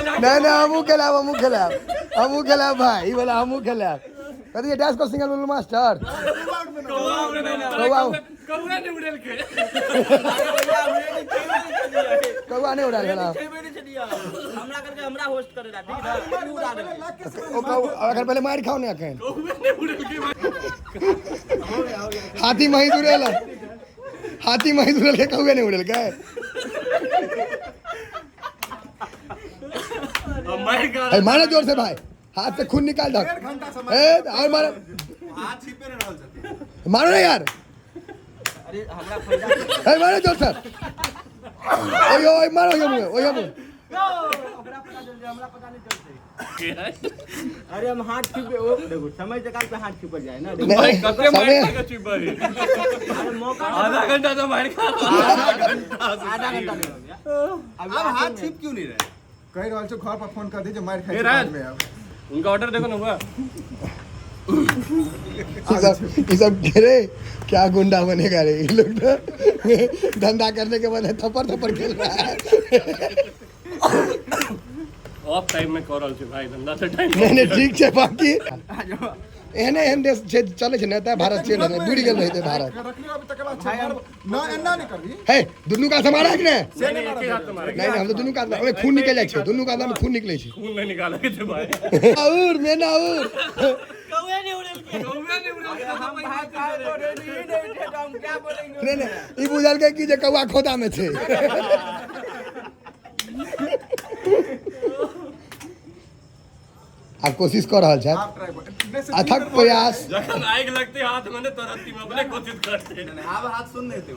नहीं हमू खेलाब भाई ई वाला हमू खेलाब कथी डैश को सिंगल बोल मास्टर कौआ नहीं उड़ा लेला हमरा करके हमरा होस्ट करेला ठीक है उड़ा दे अगर पहले मार खाओ ने अखन हाथी मही दुरेल के कौआ नहीं उड़ेल के मारे जोर से भाई हाथ से खून निकाल दो और मारो हाथ छिपे न रहल छथि मारो ना यार अरे हमरा फायदा मारो जोर से ओए मारो ओए हमरा पता नहीं चलते अरे हम हाथ छिपे ओ देखो समय जगह पे हाथ छिप जाए ना भाई कते मार के छिप रही अरे मौका आधा घंटा तो मार खा आधा घंटा अब हाथ छिप क्यों नहीं रहे कह रहल छौ घर पर फोन कर दीजिए मार खाई बाद में अब उनका ऑर्डर देखो ना हुआ ये सब रे क्या गुंडा बनेगा रे ये लोग तो धंधा करने के बाद थप्पड़ खेल रहा है ऑफ टाइम में करल छै भाई धंधा से टाइम नहीं ठीक है बाकी एहने एहन देश चले छै नेता भारत चल रहे दूर गेल रहते भारत रखली अभी तक बाद ना एन्ना नहीं करबी है दुनू का समारा है कि एक ही हाथ से मारे नहीं हम तो दुनू का में खून निकल जाय छै दुनू का में खून निकले छै खून नहीं निकाले के छै भाई और मेना और कौवे नहीं उड़ेल के हम भाई का नहीं उठे तो हम क्या बोलेंगे नहीं ई बुझल के कि जे कौआ खोदा में छै आप कोशिश कर रहा है अथक प्रयास जखन आग लगते हाथ में तुरंत में अपने कोशिश करते अब हाथ सुन नहीं थे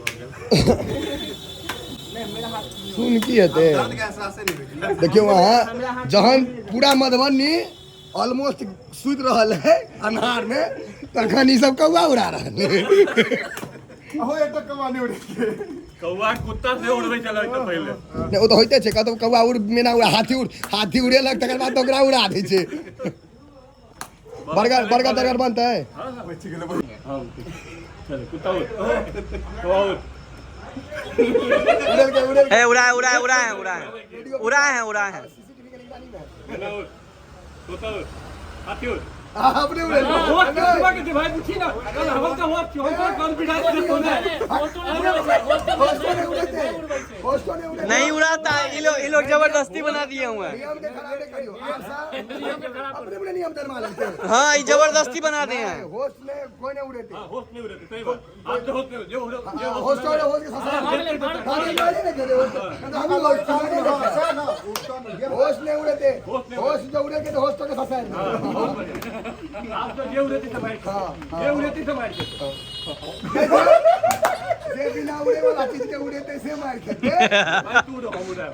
नहीं मेरा हाथ सुन की हेते दर्द के एहसास नहीं होई देखियो वहाँ जहन पूरा मधुबनी ऑलमोस्ट सुत रहल है अनार में तखन ई सब कौआ उड़ा रहल है अहो एक तक कमाने उड़े कौआ कुत्ता से उड़वे चला तो पहले नहीं वो तो होइते छै कतौ कौआ उड़ मेना उड़ा हाथी उड़ेलक तकर बाद तो ओकरा उड़ा दै छै बर्गर बनता है हां चल कुत्ता उड़ उड़ा है कुत्ता उड़ हाथी उड़ आपने उड़े के भाई पूछी ना कल हम का हुआ क्यों कॉन्फिडेंस से सोना नहीं उड़ाता ये लोग जबरदस्ती बना दिए हुए नियम के खराब नहीं करियो अपने नियम धर्म लगते हैं हाँ ये जबरदस्ती बना दिए हैं होस्ट में कोई नहीं उड़े थे होस्ट नहीं उड़े सही बात आप तो होस्ट में जो होस्ट के होस्ट नहीं उड़े थे होस्ट जो उड़े के तो होस्ट के फंसाए आप तो ये उड़े थे भाई ये उड़े थे भाई जे बिना उड़े वाला चीज के उड़े थे से मार के भाई तू उड़ा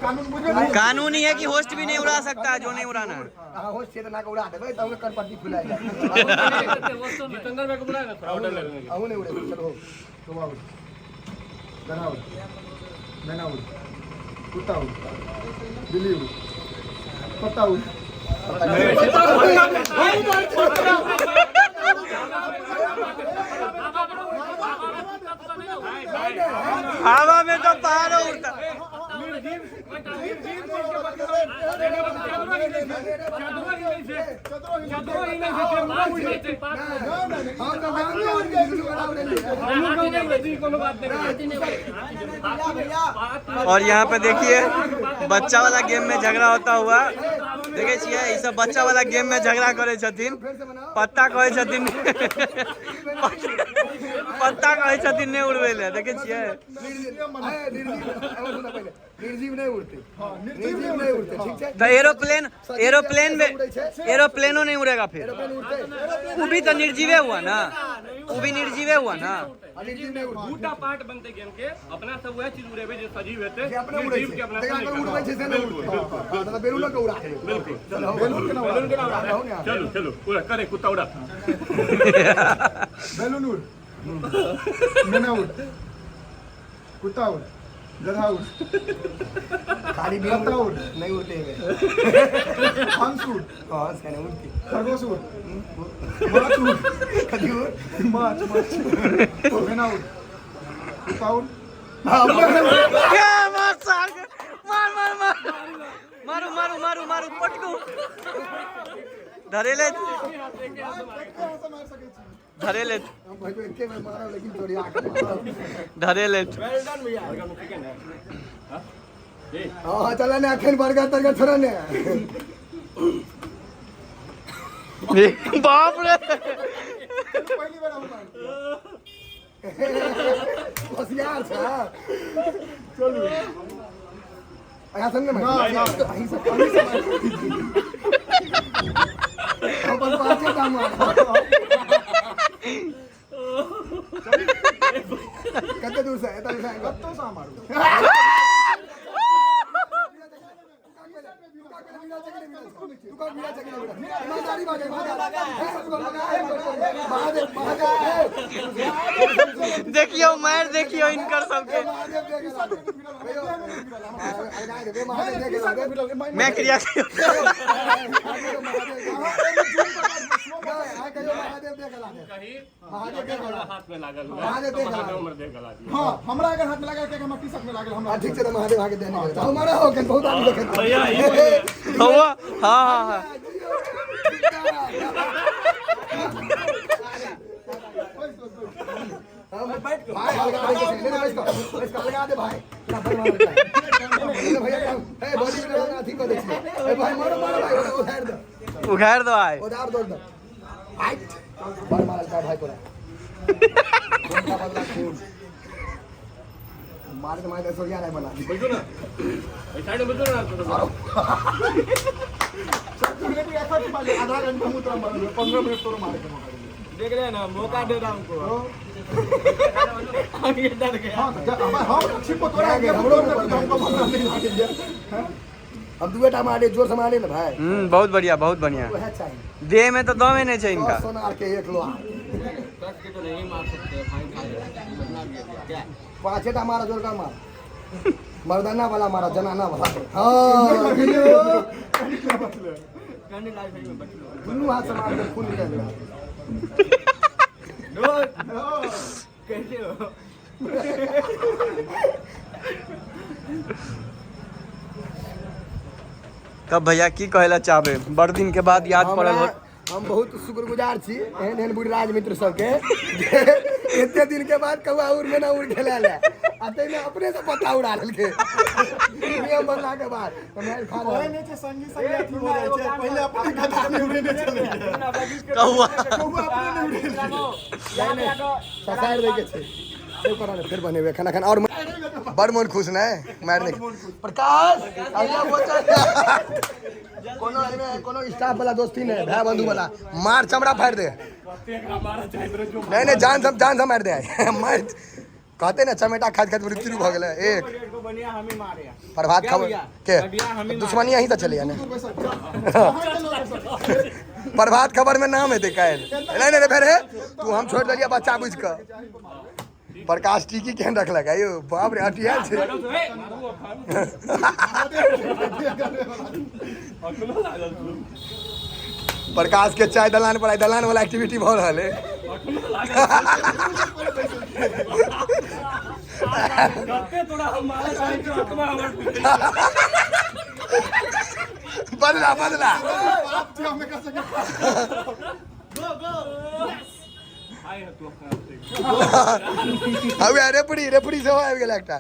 कानून बुझे कानूनी है कि होस्ट भी नहीं उड़ा सकता जो नहीं उड़ाना है होस्ट से ना को उड़ा देबे तब करपट्टी फुलाए जाए जितेंद्र भाई को बुलाया ना थोड़ा ऑर्डर लेने के आऊ नहीं उड़े चलो कौवा उड़ गधा उड़ मैना उड़ कुत्ता उड़ बिल्ली उड़ पत्ता उड़ हवा में तो पहाड़ उड़ता और यहाँ पे देखिए बच्चा वाला गेम में झगड़ा होता हुआ देखे छियै ई सब बच्चा वाला गेम में झगड़ा करे छथिन पत्ता कहे छथिन पत्ता कहे छथिन नहीं उड़वे ले देखे छियै निर्जीव नहीं उड़ते निर्जीव नहीं उड़ते ठीक है तो एरोप्लेनो नहीं उड़ेगा फिर वो भी तो निर्जीवे हुआ ना वो भी निर्जीवे हुआ ना दूटा पार्ट बनते गेम के अपना सब वह चीज उड़ेबे जो सजीव हेते निर्जीव के अपना उड़वे छै से नहीं उड़ते हां तो बेलून के उड़ा बिल्कुल चलो बेलून के उड़ा चलो चलो पूरा करे कुत्ता उड़ा बैलून उड़ मैना उड़ कुत्ता उड़ गधा उड़ खाली पत्ता उड़ नहीं उड़ते हैं हंस उड़ कौन से नहीं उड़ते खरगोश उड़ माछ उड़ कभी उड़ माछ मैना उड़ कुत्ता उड़ क्या मार मार मारू मारू मारू मारू पटकू धरे ले धरे ले हम भाई को एके में मारो लेकिन थोड़ी आगे धरे ले हां चला ने अखन बर्गर तरगर छोड़ा ने बाप रे पहली बार हम होशियार था चलो आया संग में भाई सब कमी से अपन पाछे काम कते दूर से है तब से तो सा मारू देखियो मार देखियो इनकर सबके मैं क्रिया हाथ में लागल हां हमरा अगर हाथ में लगा के हम टी-शर्ट में लागल हमरा ठीक से महादेव आगे देने हमारा हो के बहुत आदमी देखे भैया हुआ हाँ हाँ हाँ भाई लगा दे भाई भैया बॉडी में ठीक को देखिए भाई मारो मारो भाई उधार दो उघाड़ दो आए उधार दो हाइट बार मार का भाई पूरा कौन सा बदला खून मार के मार सो गया नहीं बना बैठो ना साइड में बैठो ना तुमने भी एफर्ट मार आधा घंटा हम उतरा मार 15 मिनट तो मार के देख रहे हैं ना मौका दे रहा हमको आगे डर गया हां हम छिपो तोड़ा के हम लोग हमको मारना नहीं लागे अब दुएटा मारे जोर से मारे ना भाई बहुत बढ़िया बहुत बढ़िया वो है चाहिए देह में तो दमे नहीं चाहिए इनका सोनार के एक लोहा के तो नहीं मार सकते भाई पांचेटा मारा जोर का मार मर्दाना वाला मारा जनाना वाला हां दोनों हाथ से मार के खून निकल गया कैसे हो तब भैया की कहेला चाहबे बड़ दिन के बाद याद पड़ल हो हम बहुत शुक्रगुजार छी एहन एहन बुढ़ राज मित्र सबके इतने दिन के बाद कौआ उड़ में ना उड़ खेला ले आते में अपने से पता उड़ा लेके नियम बनला के बाद मैं खा रहा ओए नीचे संगी संगी अथी हो जाय छै पहले अपने कथा में उड़े ने चले कौआ कौआ अपने ने उड़े ससार दे के छे फिर करा फिर बने हुए खाना खाना और बड़ मन खुश ना है मारने प्रकाश अगला बोचा कोनो स्टाफ वाला दोस्ती नहीं भाई बंधु वाला मार चमड़ा फाड़ दे नहीं जान से मार दे मार कहते ना चमेटा खाद खाद मृत्यु भ गेलै एक प्रभात खबर के दुश्मनी यहीं से चली ना प्रभात खबर में नाम है काल नहीं फिर तू हम छोड़ दिलिया बच्चा बुझ के प्रकाश टीकी केहन रखलक यो बाप रे हटिया छै प्रकाश के चाय दलान पर दलान वाला एक्टिविटी भ रहल है बदला आप थे हमें कैसे अब रेपड़ी से आबि गेल एकटा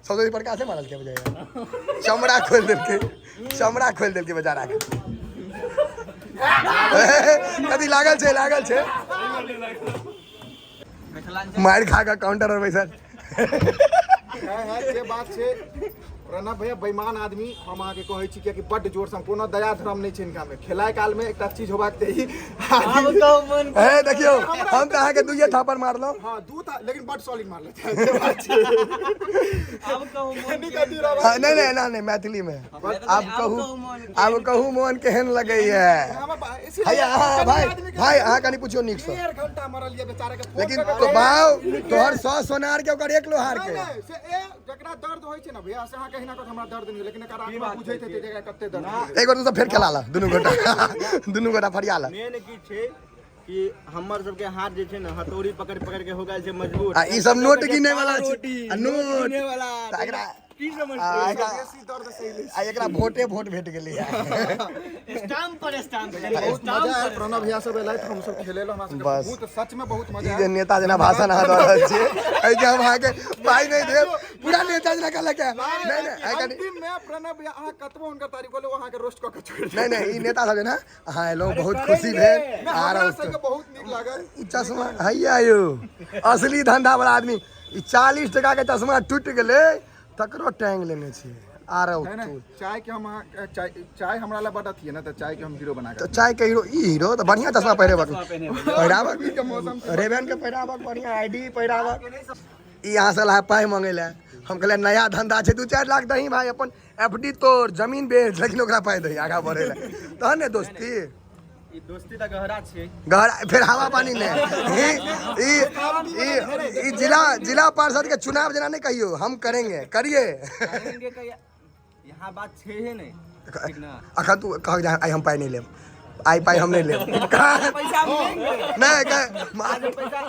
सबसे प्रकाश मारल के बजाय चमड़ा खोल देलके बेचारा के कभी लागल छै मार खा के काउंटर पर बैसल है जे बात छै प्रणव भैया बेईमान आदमी हम आके कहै छी कि बड जोर से कोनो दया धर्म नहीं छै इनका में खेलाय काल में एकटा चीज होबाक चाही ए देखियो हम त अहाँ के दुइये थापर मारलो हां दू था लेकिन बड सॉलिड मारले अब कहूं नहीं मैथिली में अब कहूं मोहन केहन लगै है हैया भाई अहाँ कनी पूछियो नीक से 1.5 घंटा मरल ये बेचारा के लेकिन तो बाव तोहर 100 सोनार के ओकर 1 लोहार के से ए जकरा दर्द होय छै ना भैया से अहाँ कहिना हमरा दर्द नहीं लेकिन एकर आत्मा बुझै छै जगह कते दर्द एक बार तो फेर खेला ला दुनू गोटा फरिया ला मेन की छै कि हमर सबके हाथ जे छै ने हथौड़ी पकड़ के हो गेल छै मजबूत आ ई सब नोट गिने वाला छै नोट वाला की समझ देसी दर्द सही ले एकरा वोटे वोट भेट गेलै स्टाम्प पर स्टाम्प बहुत मजा है प्रणव भैया सब एलै हम सब खेलेलो हमरा सब बस। बहुत सच में बहुत मजा ई है जे नेता जना भाषण अहाँ दऽ रहल छियै एहि जे हम अहाँके पाइ नहि देब पूरा नेता जना कहलक नहीं नहीं अंतिम में प्रणव भैया अहाँ कतबो हुनकर तारीफ बोले अहाँ के रोस्ट क के छोड़ नहीं नहीं ई नेता सब जे ना अहाँ एलहुँ बहुत खुशी भेल आ हमरा रहल सबके बहुत नीक लागल ई चश्मा हैया यौ असली धंधा वाला आदमी ई 40 टका के चश्मा टूट गेलै तकरो टांग लेने छी आ रहा है ना चाय के हम चाय हमरा ला बड़ा थी ना तो चाय के हम हीरो बना तो के चाय के हीरो ई हीरो तो बढ़िया चश्मा पहिरेबक पहिराबक के मौसम रेबन के पहिराबक बढ़िया आईडी पहिराबक ई यहाँ से ला पाइ मांगे ला हम कहले नया धंधा छै 2-4 लाख दही भाई अपन एफडी तोड़ जमीन बेच लेकिन ओकरा पाइ दही आगा बढ़े ला तहन ने दोस्ती ई दोस्ती त गहरा छै घर फिर हवा पानी ने ई जिला पार्षद के चुनाव जना नहीं कहियो हम करेंगे करिए करेंगे का यहाँ बात छे है नहीं ठीक ना अखन तू कह जा आई हम पाइ नहीं लेब आई पाइ हम नहीं लेब पैसा हम लेंगे नहीं आज हम पैसा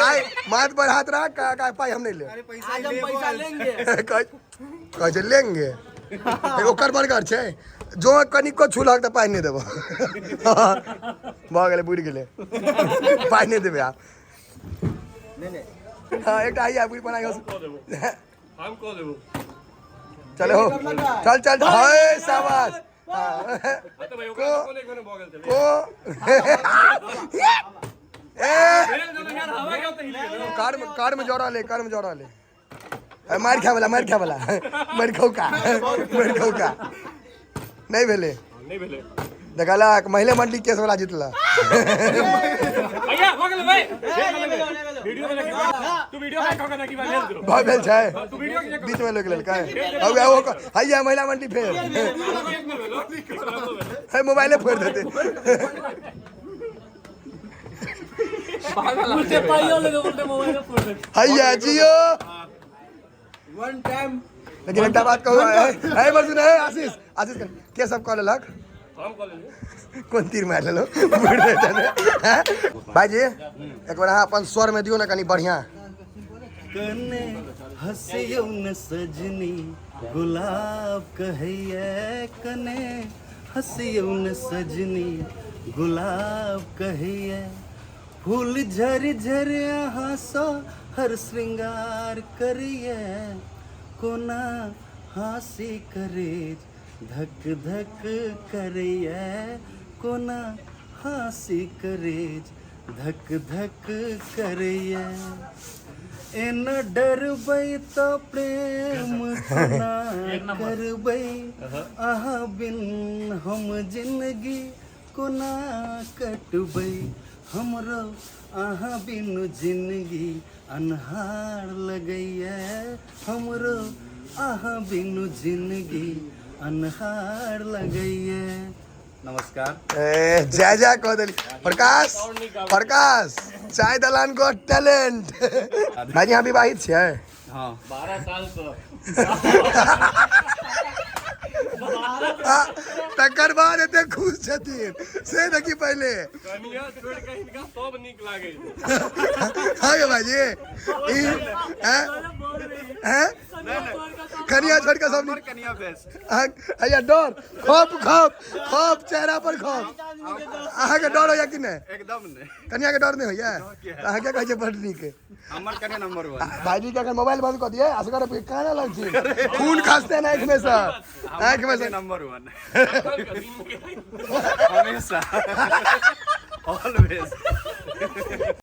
आई माथ पर हाथ रख का पाइ हम नहीं लेब आज हम पैसा लेंगे कह छै लेंगे ओकर बर्गर छै जो कनिको छूलक तऽ पाइ नहि देबो भऽ गेलै बुढ़ि गेलै पाइ नहि देबै आप नहीं नहीं हाँ एकटा आइया बुढ़ी बनाई हम को देबो चलो चल चल हाय शाबाश हाँ। तो भाई ओकरा कोने कोने बगल चले को ए मेरे जो यार हवा का तो हिल कर्म जोड़ा ले मार खा वाला मार खाऊ का नहीं भेले नहीं भेले देखला महिला मंडली केस वाला जीतला भैया बगल भाई वीडियो में तू वीडियो में कहो ना कि मैं भेज दो भाई भेल छै तू वीडियो के बीच में लोग ललका अब वो हैया महिला मंडली फेर है मोबाइले फोड़ देते उल्टे पाइयो लगे उल्टे मोबाइल फोड़ दे हैया जियो वन टाइम लेकिन एक बात कहू है बसुन है आशीष के सब कह लेलक हम कॉल ले कोन तीर मार लेलो भाईजी एक बार अहाँ अपन स्वर में दियो ना कनी बढ़िया कने हसियो न सजनी गुलाब कहिए कने हसियो न सजनी गुलाब कहिए फूल झर झर हंसो हर श्रृंगार करिए कोना हंसी करेज धक धक करिए कोना हंसी करेज धक धक करिए इन डरबै तो प्रेम ना करबै अहाँ बिन हम जिंदगी कोना कटबै हमरो अहाँ बिन जिंदगी अन्हार लगैया हमरो अहाँ बिन जिंदगी अन्हार लगैया नमस्कार जय जय कह दिली प्रकाश चाय दलान को टैलेंट भाई यहाँ विवाहित छियै हाँ 12 साल से तकर बाद एते खुश छथिन से देखी पहले कनिया छोड़ के इनका सब नीक लागे हाँ ये भाईजी हैं कनिया छोड़ के सब कनिया बेस्ट अया डर खप चेहरा पर खप अहाँ के डर होया कि नहीं एकदम नहीं कनिया के डर नहीं होया अहाँ क्या कहै छै बड़ नीक हमर कने नंबर 1 भाईजी के अगर मोबाइल बंद कर दिए असगर काना लग छी खून खसते ना आँख में से नंबर 1 हमेशा ऑलवेज